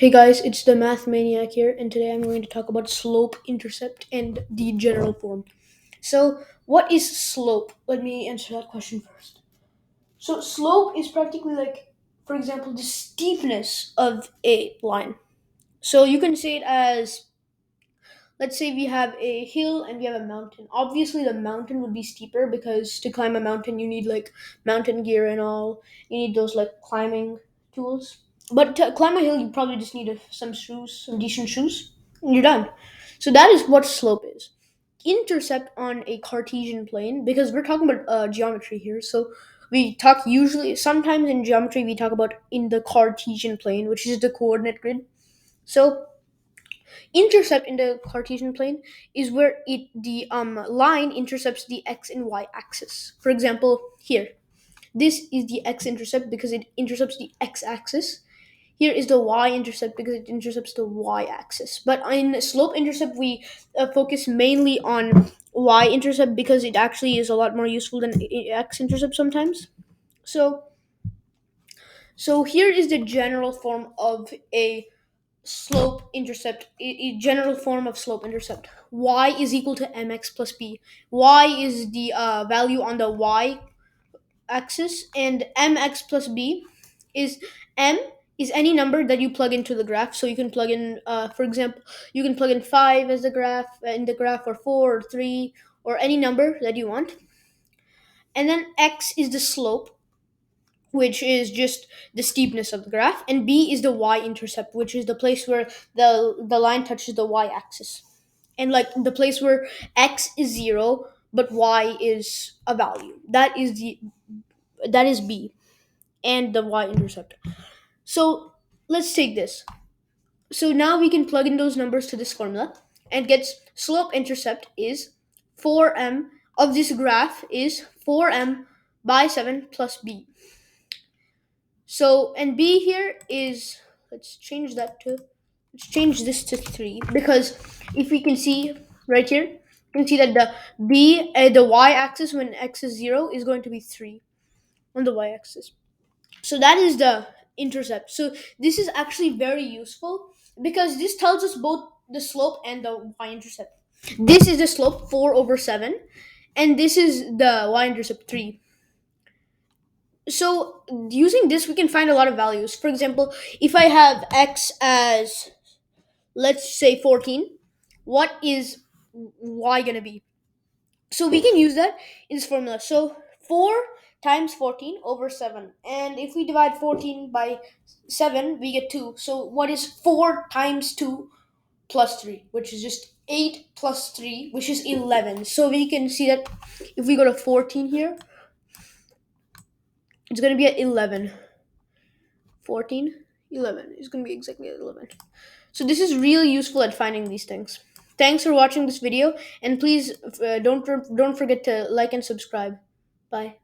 Hey guys, it's the Math Maniac here, and today I'm going to talk about slope-intercept and the general form. So, what is slope? Let me answer that question first. So, slope is practically like, for example, the steepness of a line. So, you can say it as, let's say we have a hill and we have a mountain. Obviously, the mountain would be steeper because to climb a mountain, you need like mountain gear and all. You need those like climbing tools. But to climb a hill, you probably just need some shoes, some decent shoes, and you're done. So that is what slope is. Intercept on a Cartesian plane, because we're talking about geometry here. So we talk usually, sometimes in geometry, we talk about in the Cartesian plane, which is the coordinate grid. So intercept in the Cartesian plane is where the line intercepts the x and y axis. For example, here, this is the x-intercept because it intercepts the x-axis. Here is the y-intercept because it intercepts the y-axis. But in slope-intercept, we focus mainly on y-intercept because it actually is a lot more useful than x-intercept sometimes. So, so here is the general form of a slope-intercept. A general form of slope-intercept. Y is equal to mx plus b. Y is the value on the y axis, and mx plus b is m is any number that you plug into the graph. So you can plug in, for example, you can plug in 5 as the graph in the graph, or 4 or 3, or any number that you want. And then x is the slope, which is just the steepness of the graph, and b is the y-intercept, which is the place where the line touches the y-axis, and like the place where x is 0 but y is a value. That is b and the y-intercept. So let's take this. So now we can plug in those numbers to this formula and get slope-intercept is 4m of this graph is 4m by 7 plus b. So, and b here is, let's change this to 3, because if we can see right here, you can see that the y-axis when x is 0 is going to be 3 on the y-axis. So that is the intercept. So this is actually very useful because this tells us both the slope and the y-intercept. This is the slope 4 over 7, and this is the y-intercept 3. So using this, we can find a lot of values. For example, if I have x as, let's say, 14, what is y going to be? So we can use that in this formula. So 4 times 14 over 7. And if we divide 14 by 7, we get 2. So what is 4 times 2 plus 3, which is just 8 plus 3, which is 11. So we can see that if we go to 14 here, it's going to be at 11. 14, 11 is going to be exactly at 11. So this is really useful at finding these things. Thanks for watching this video, and please don't forget to like and subscribe. Bye.